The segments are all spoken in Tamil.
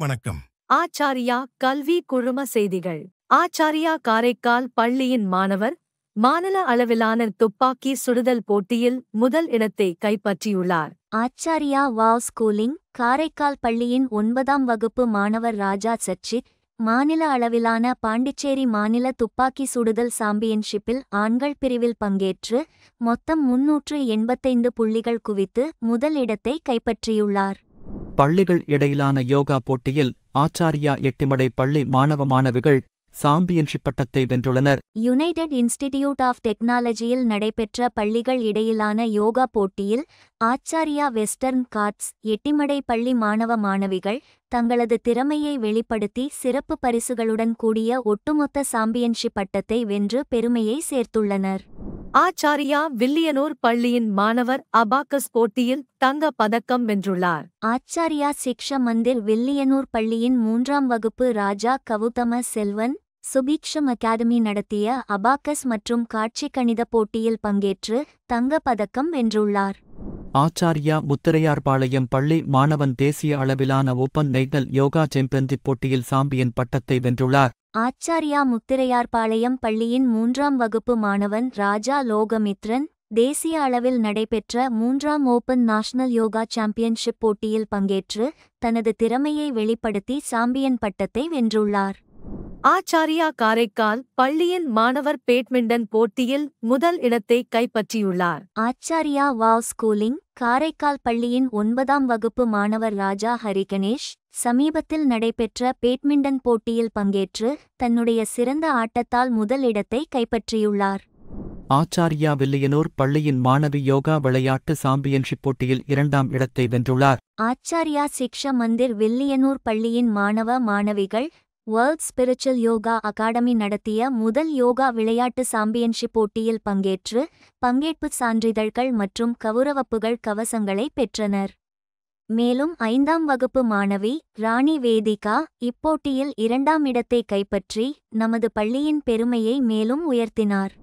வணக்கம். ஆச்சாரியா கல்வி குழும செய்திகள். ஆச்சாரியா காரைக்கால் பள்ளியின் மாணவர் மாநில அளவிலான துப்பாக்கி சுடுதல் போட்டியில் முதல் இடத்தை கைப்பற்றியுள்ளார். ஆச்சாரியா வாவ் ஸ்கூலிங் காரைக்கால் பள்ளியின் 9ஆம் வகுப்பு மாணவர் ராஜா சச்சித் மாநில அளவிலான பாண்டிச்சேரி மாநில துப்பாக்கி சுடுதல் சாம்பியன்ஷிப்பில் ஆண்கள் பிரிவில் பங்கேற்று மொத்தம் 385 புள்ளிகள் குவித்து முதல் இடத்தை கைப்பற்றியுள்ளார். பள்ளிகள் இடையிலான யோகா போட்டியில் ஆச்சாரியா எட்டிமடை பள்ளி மாணவ மாணவிகள் சாம்பியன்ஷிப் பட்டத்தை வென்றுள்ளனர். யுனைடெட் இன்ஸ்டிடியூட் ஆஃப் டெக்னாலஜியில் நடைபெற்ற பள்ளிகள் இடையிலான யோகா போட்டியில் ஆச்சாரியா வெஸ்டர்ன் காட்ஸ் எட்டிமடை பள்ளி மாணவ மாணவிகள் தங்களது திறமையை வெளிப்படுத்தி சிறப்பு பரிசுகளுடன் கூடிய ஒட்டுமொத்த சாம்பியன்ஷிப் பட்டத்தை வென்று பெருமையை சேர்த்துள்ளனர். ஆச்சாரியா வில்லியனூர் பள்ளியின் மாணவர் அபாக்கஸ் போட்டியில் தங்க பதக்கம் வென்றுள்ளார். ஆச்சாரியா சிக்ஷா மந்திர் வில்லியனூர் பள்ளியின் 3ஆம் வகுப்பு ராஜா கவுதம செல்வன் சுபீக்ஷம் அகாடமி நடத்திய அபாக்கஸ் மற்றும் காட்சி கணித போட்டியில் பங்கேற்று தங்க பதக்கம் வென்றுள்ளார். ஆச்சாரியா முத்திரையார்பாளையம் பள்ளி மாணவன் தேசிய அளவிலான ஓபன் நெய்தல் யோகா சாம்பியன்ஷிப் போட்டியில் சாம்பியன் பட்டத்தை வென்றுள்ளார். ஆச்சாரியா முத்திரையார்பாளையம் பள்ளியின் 3ஆம் வகுப்பு மாணவன் ராஜா லோகமித்ரன் தேசிய அளவில் நடைபெற்ற 3ஆம் ஓபன் நேஷனல் யோகா சாம்பியன்ஷிப் போட்டியில் பங்கேற்று தனது திறமையை வெளிப்படுத்தி சாம்பியன் பட்டத்தை வென்றுள்ளார். ஆச்சாரியா காரைக்கால் பள்ளியின் மாணவர் பேட்மிண்டன் போட்டியில் முதல் இடத்தை கைப்பற்றியுள்ளார். ஆச்சாரியா வாவ் ஸ்கூலிங் காரைக்கால் பள்ளியின் 9ஆம் வகுப்பு மாணவர் ராஜா ஹரிகணேஷ் சமீபத்தில் நடைபெற்ற பேட்மிண்டன் போட்டியில் பங்கேற்று தன்னுடைய சிறந்த ஆட்டத்தால் முதல் இடத்தை கைப்பற்றியுள்ளார். ஆச்சாரியா வில்லியனூர் பள்ளியின் மாணவி யோகா விளையாட்டு சாம்பியன்ஷிப் போட்டியில் 2ஆம் இடத்தை வென்றுள்ளார். ஆச்சாரியா சிக்ஷா மந்திர் வில்லியனூர் பள்ளியின் மாணவ மாணவிகள் வேர்ல்ட் ஸ்பிரிச்சுவல் யோகா அகாடமி நடத்திய முதல் யோகா விளையாட்டு சாம்பியன்ஷிப் போட்டியில் பங்கேற்று பங்கேற்புச் சான்றிதழ்கள் மற்றும் கௌரவப்புகள் கவசங்களை பெற்றனர். மேலும் 5ஆம் வகுப்பு மாணவி ராணி வேதிகா இப்போட்டியில் 2ஆம் இடத்தை கைப்பற்றி நமது பள்ளியின் பெருமையை மேலும் உயர்த்தினார்.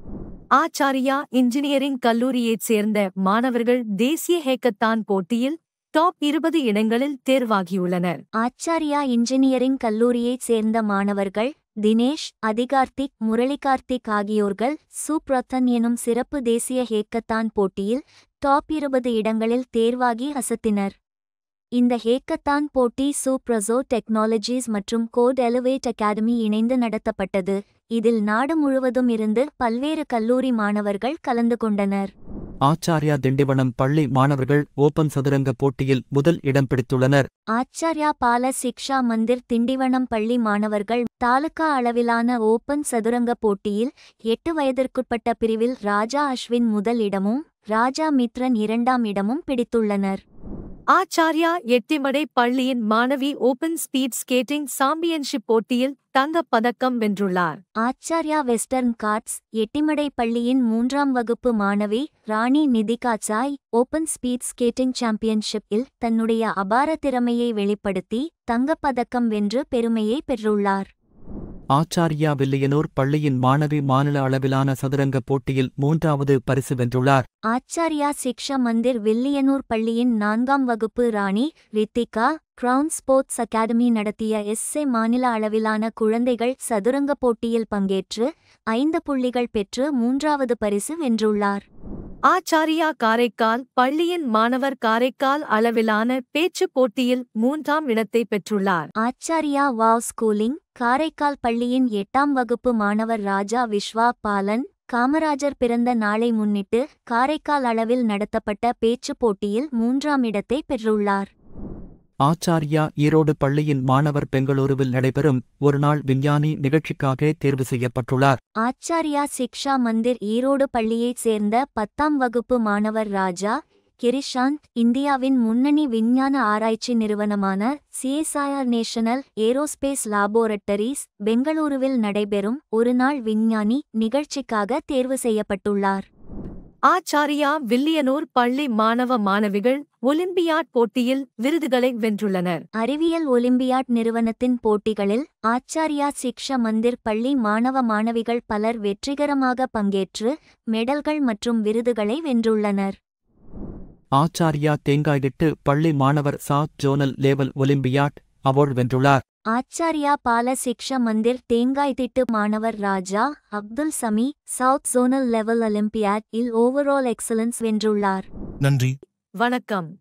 ஆச்சாரியா இன்ஜினியரிங் கல்லூரியைச் சேர்ந்த மாணவர்கள் தேசிய ஹேக்கத்தான் போட்டியில் டாப் 20 இடங்களில் தேர்வாகியுள்ளனர். ஆச்சாரியா இன்ஜினியரிங் கல்லூரியைச் சேர்ந்த மாணவர்கள் தினேஷ் அதிகார்த்திக் முரளிகார்த்திக் ஆகியோர்கள் சுப்ரத்தன் எனும் சிறப்பு தேசிய ஹேக்கத்தான் போட்டியில் டாப் 20 இடங்களில் தேர்வாகி அசத்தினர். இந்த ஹேக்கத்தான் போட்டி சுப்ரஸோ டெக்னாலஜிஸ் மற்றும் கோட் எலிவேட் அகாடமி இணைந்து நடத்தப்பட்டது. இதில் நாடு முழுவதும் இருந்து பல்வேறு கல்லூரி மாணவர்கள் கலந்து கொண்டனர். ஆச்சாரியா திண்டிவனம் பள்ளி மாணவர்கள் ஓபன் சதுரங்க போட்டியில் முதல் இடம் பிடித்துள்ளனர். ஆச்சாரியா பால சிக்ஷா மந்திர் திண்டிவனம் பள்ளி மாணவர்கள் தாலுகா அளவிலான ஓபன் சதுரங்க போட்டியில் 8 வயதிற்குட்பட்ட பிரிவில் ராஜா அஸ்வின் முதல் இடமும் ராஜா மித்ரன் 2ஆம் இடமும் பிடித்துள்ளனர். ஆச்சாரியா எட்டிமடை பள்ளியின் மாணவி ஓபன் ஸ்பீட் ஸ்கேட்டிங் சாம்பியன்ஷிப் போட்டியில் தங்கப் பதக்கம் வென்றுள்ளார். ஆச்சாரியா வெஸ்டர்ன் காட்ஸ் எட்டிமடை பள்ளியின் 3ஆம் வகுப்பு மாணவி Rani Nidhika Sai open speed skating சாம்பியன்ஷிப்பில் தன்னுடைய அபார திறமையை வெளிப்படுத்தி தங்கப்பதக்கம் வென்று பெருமையை பெற்றுள்ளார். ஆச்சாரியா வில்லியனூர் பள்ளியின் மாணவி மாநில அளவிலான சதுரங்க போட்டியில் 3வது பரிசு வென்றுள்ளார். ஆச்சாரியா சிக்ஷா மந்திர் வில்லியனூர் பள்ளியின் 4ஆம் வகுப்பு ராணி ரித்திகா கிரவுன் ஸ்போர்ட்ஸ் அகாடமி நடத்திய எஸ்ஏ மாநில அளவிலான குழந்தைகள் சதுரங்க போட்டியில் பங்கேற்று 5 புள்ளிகள் பெற்று 3வது பரிசு வென்றுள்ளார். ஆச்சாரியா காரைக்கால் பள்ளியின் மாணவர் காரைக்கால் அளவிலான பேச்சுப் போட்டியில் 3ஆம் இடத்தை பெற்றுள்ளார். ஆச்சாரியா வாவ் ஸ்கூலிங் காரைக்கால் பள்ளியின் 8ஆம் வகுப்பு மாணவர் ராஜா விஸ்வா பாலன் காமராஜர் பிறந்த நாளை முன்னிட்டு காரைக்கால் அளவில் நடத்தப்பட்ட பேச்சுப் போட்டியில் 3ஆம் இடத்தை பெற்றுள்ளார். ஆச்சாரியா ஈரோடு பள்ளியின் மாணவர் பெங்களூருவில் நடைபெறும் ஒருநாள் விஞ்ஞானி நிகழ்ச்சிக்காக தேர்வு செய்யப்பட்டுள்ளார். ஆச்சாரியா சிக்ஷா மந்திர் ஈரோடு பள்ளியைச் சேர்ந்த 10ஆம் வகுப்பு மாணவர் ராஜா கிரிஷாந்த் இந்தியாவின் முன்னணி விஞ்ஞான ஆராய்ச்சி நிறுவனமான சிஎஸ்ஐஆர் நேஷனல் ஏரோஸ்பேஸ் லாபோரட்டரிஸ் பெங்களூருவில் நடைபெறும் ஒருநாள் விஞ்ஞானி நிகழ்ச்சிக்காக தேர்வு செய்யப்பட்டுள்ளார். ஆச்சாரியா வில்லியனூர் பள்ளி மாணவ மாணவிகள் ஒலிம்பியாட் போட்டியில் விருதுகளை வென்றுள்ளனர். அறிவியல் ஒலிம்பியாட் நிறுவனத்தின் போட்டிகளில் ஆச்சாரியா சிக்ஷா மந்திர் பள்ளி மாணவ மாணவிகள் பலர் வெற்றிகரமாக பங்கேற்று மெடல்கள் மற்றும் விருதுகளை வென்றுள்ளனர். ஆச்சாரியா தேங்காய்திட்டு பள்ளி மாணவர் south zonal level olympiad award வென்றுள்ளார். ஆச்சாரியா பால சிக்ஷா மந்திர் தேங்காய் திட்டு மாணவர் Raja Abdul Sami south zonal level olympiad இல் ஓவரால் எக்ஸலன்ஸ் வென்றுள்ளார். நன்றி. வணக்கம்.